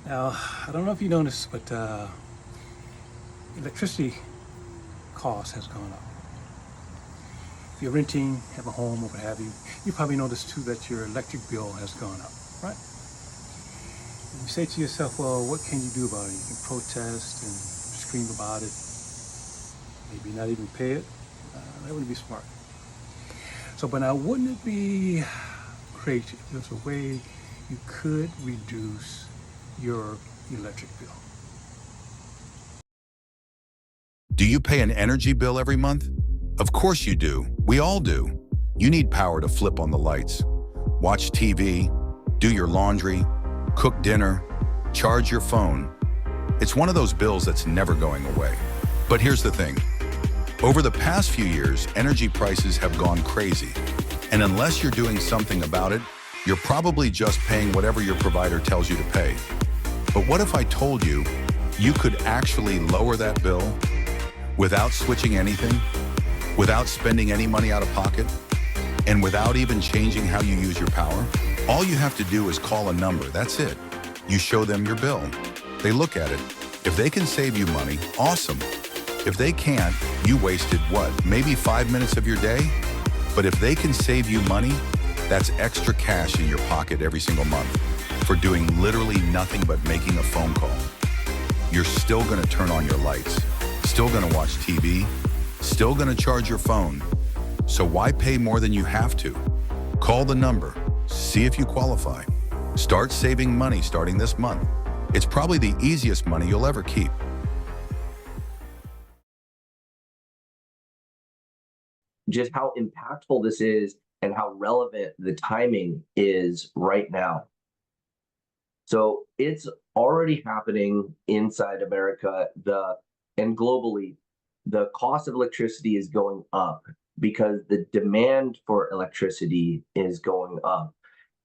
Now, I don't know if you noticed, but electricity cost has gone up. If you're renting, have a home, or what have you, you probably noticed too that your electric bill has gone up, right? You say to yourself, well, what can you do about it? You can protest and scream about it, maybe not even pay it. That wouldn't be smart. So, but now, wouldn't it be great if there's a way you could reduce your electric bill? Do you pay an energy bill every month? Of course you do. We all do. You need power to flip on the lights, watch TV, do your laundry, cook dinner, charge your phone. It's one of those bills that's never going away. But here's the thing. Over the past few years, energy prices have gone crazy. And unless you're doing something about it, you're probably just paying whatever your provider tells you to pay. But what if I told you you could actually lower that bill without switching anything, without spending any money out of pocket, and without even changing how you use your power? All you have to do is call a number, that's it. You show them your bill. They look at it. If they can save you money, awesome. If they can't, you wasted what, maybe 5 minutes of your day? But if they can save you money, that's extra cash in your pocket every single month for doing literally nothing but making a phone call. You're still gonna turn on your lights, still gonna watch TV, still gonna charge your phone. So why pay more than you have to? Call the number, see if you qualify. Start saving money starting this month. It's probably the easiest money you'll ever keep. Just how impactful this is and how relevant the timing is right now. So it's already happening inside America, and globally. The cost of electricity is going up because the demand for electricity is going up.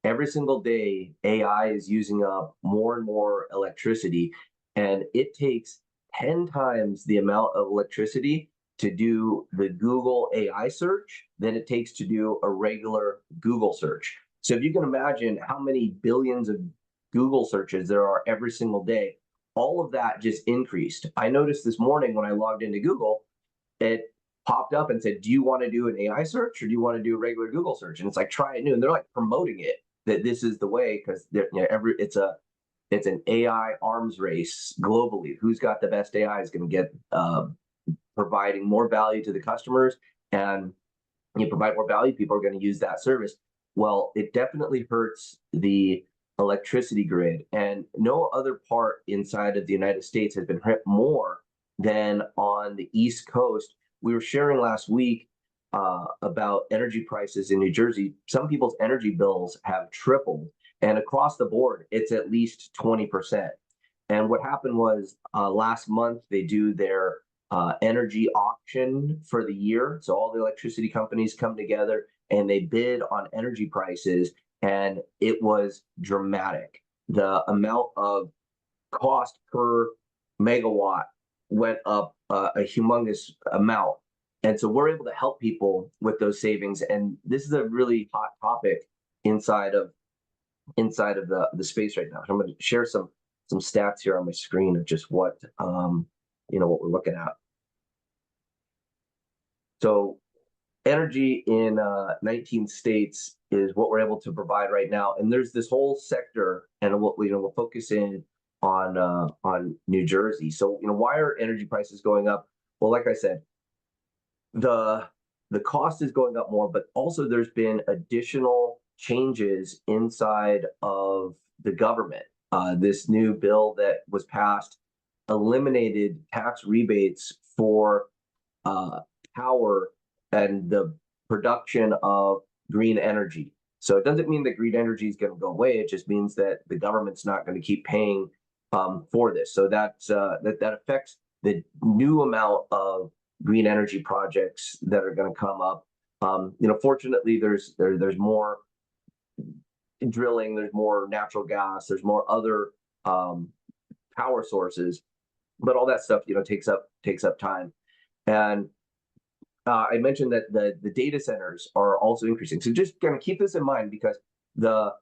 Every single day, AI is using up more and more electricity, and it takes 10 times the amount of electricity to do the Google AI search than it takes to do a regular Google search. So if you can imagine how many billions of Google searches there are every single day, all of that just increased. I noticed this morning when I logged into Google, it popped up and said, "Do you want to do an AI search or do you want to do a regular Google search?" And it's like, try it new. And they're like promoting it that this is the way because it's an AI arms race globally. Who's got the best AI is going to get providing more value to the customers, and you provide more value, people are going to use that service. Well, it definitely hurts the electricity grid, and no other part inside of the United States has been hit more than on the East Coast. We were sharing last week about energy prices in New Jersey. Some people's energy bills have tripled, and across the board, it's at least 20%. And what happened was last month, they do their energy auction for the year. So all the electricity companies come together and they bid on energy prices, and it was dramatic. The amount of cost per megawatt went up a humongous amount. And so we're able to help people with those savings. And this is a really hot topic inside of the space right now. So I'm going to share some stats here on my screen of just what what we're looking at. So energy in 19 states is what we're able to provide right now, and there's this whole sector, and we'll focus in on New Jersey. So why are energy prices going up? Well, like I said, the cost is going up more, but also there's been additional changes inside of the government. This new bill that was passed eliminated tax rebates for power and the production of green energy. So it doesn't mean that green energy is going to go away. It just means that the government's not going to keep paying for this. So that affects the new amount of green energy projects that are going to come up. Fortunately, there's more drilling, there's more natural gas, there's more other power sources, but all that stuff takes up time. And I mentioned that the data centers are also increasing. So just kind of keep this in mind, because the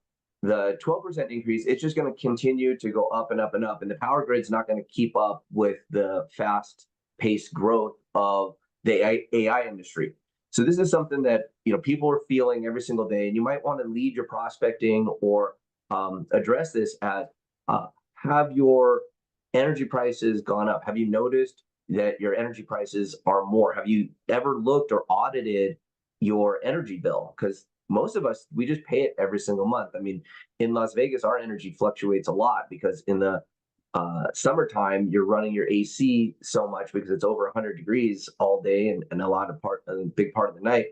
The 12% increase, it's just going to continue to go up and up and up, and the power grid's not going to keep up with the fast paced growth of the AI industry. So this is something that people are feeling every single day, and you might want to lead your prospecting or address this as have your energy prices gone up? Have you noticed that your energy prices are more? Have you ever looked or audited your energy bill? Because most of us, we just pay it every single month. I mean, in Las Vegas, our energy fluctuates a lot because in the summertime, you're running your AC so much because it's over 100 degrees all day and a big part of the night.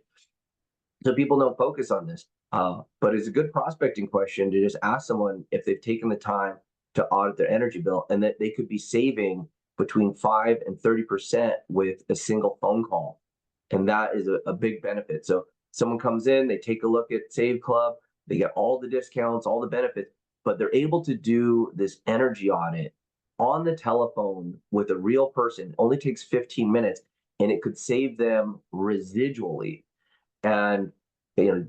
So people don't focus on this. But it's a good prospecting question to just ask someone if they've taken the time to audit their energy bill, and that they could be saving between 5 and 30% with a single phone call. And that is a big benefit. So someone comes in, they take a look at Save Club, they get all the discounts, all the benefits, but they're able to do this energy audit on the telephone with a real person. It only takes 15 minutes, and it could save them residually. And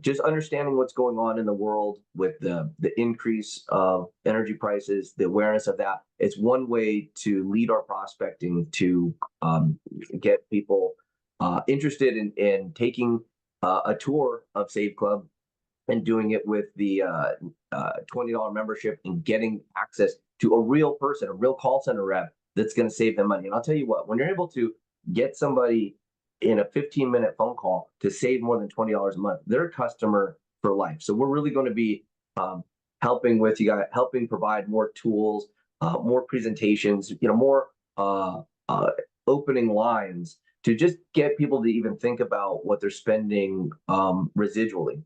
just understanding what's going on in the world with the increase of energy prices, the awareness of that, it's one way to lead our prospecting to get people interested in taking a tour of Save Club and doing it with the $20 membership and getting access to a real person, a real call center rep that's going to save them money. And I'll tell you what, when you're able to get somebody in a 15-minute phone call to save more than $20 a month, they're a customer for life. So we're really going to be helping with you guys, helping provide more tools, more presentations, more opening lines to just get people to even think about what they're spending residually.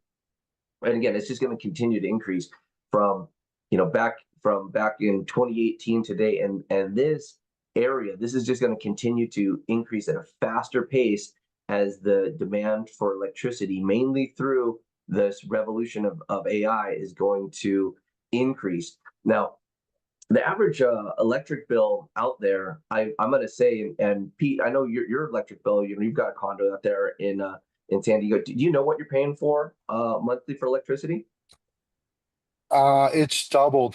And again, it's just going to continue to increase from back in 2018 today, and this area, this is just going to continue to increase at a faster pace as the demand for electricity, mainly through this revolution of AI, is going to increase. Now, the average electric bill out there, I'm going to say, and Pete, I know your electric bill, you've got a condo out there in San Diego. Do you know what you're paying for monthly for electricity? It's doubled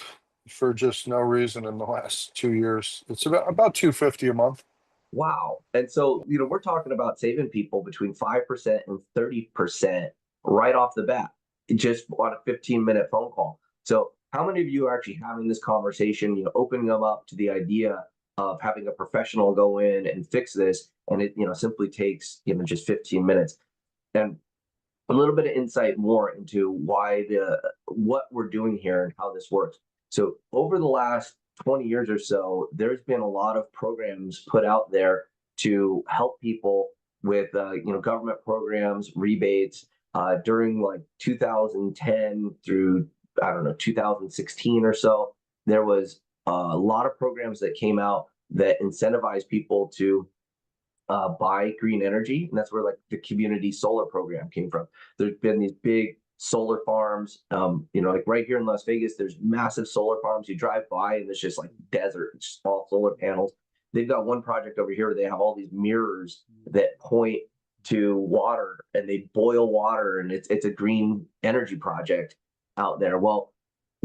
for just no reason in the last 2 years. It's about 250 a month. Wow. And so, we're talking about saving people between 5% and 30% right off the bat, just on a 15-minute phone call. So how many of you are actually having this conversation, opening them up to the idea of having a professional go in and fix this, and it, simply takes, just 15 minutes. And a little bit of insight more into what we're doing here and how this works. So over the last 20 years or so, there's been a lot of programs put out there to help people with government programs, rebates. During like 2010 through 2016 or so, there was a lot of programs that came out that incentivized people to buy green energy, and that's where like the community solar program came from. There's been these big solar farms, like right here in Las Vegas, there's massive solar farms. You drive by and it's just like desert, it's just all solar panels. They've got one project over here where they have all these mirrors that point to water, and they boil water, and it's a green energy project out there. Well,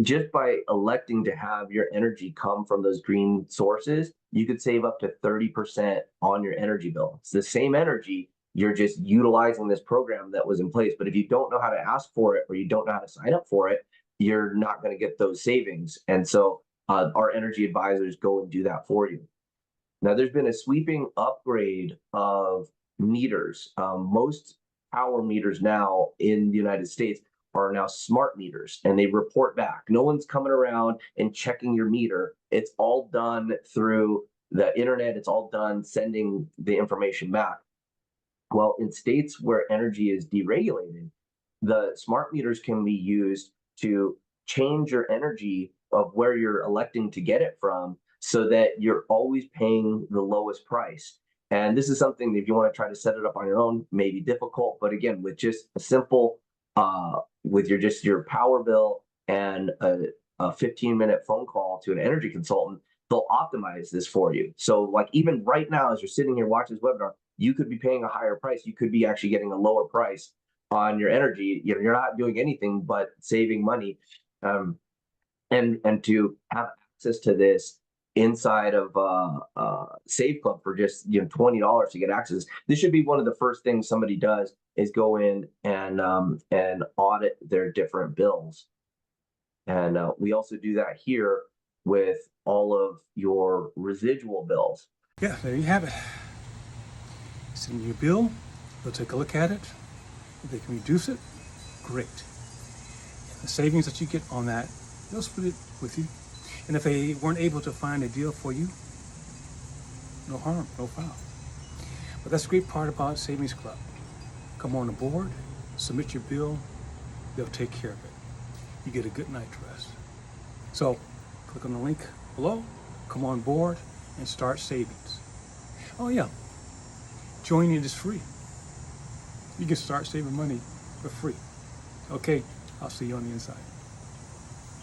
just by electing to have your energy come from those green sources, you could save up to 30% on your energy bill. It's the same energy, you're just utilizing this program that was in place. But if you don't know how to ask for it, or you don't know how to sign up for it, you're not going to get those savings. And so our energy advisors go and do that for you. Now, there's been a sweeping upgrade of meters. Most power meters now in the United States are now smart meters, and they report back. No one's coming around and checking your meter. It's all done through the internet. It's all done sending the information back. Well, in states where energy is deregulated, the smart meters can be used to change your energy of where you're electing to get it from, so that you're always paying the lowest price. And this is something that if you want to try to set it up on your own, may be difficult. But again, with just a simple with your power bill and a 15-minute phone call to an energy consultant, they'll optimize this for you. So like even right now, as you're sitting here watching this webinar, you could be paying a higher price. You could be actually getting a lower price on your energy. You're not doing anything but saving money. And to have access to this inside of Save Club for just $20 to get access. This should be one of the first things somebody does is go in and audit their different bills. And we also do that here with all of your residual bills. Yeah, there you have it. Send you a bill, they'll take a look at it. If they can reduce it, great. And the savings that you get on that, they'll split it with you. And if they weren't able to find a deal for you, no harm, no foul. But that's the great part about Savings Club. Come on aboard, submit your bill, they'll take care of it. You get a good night's rest. So click on the link below, come on board, and start savings. Oh yeah, joining is free. You can start saving money for free. Okay, I'll see you on the inside.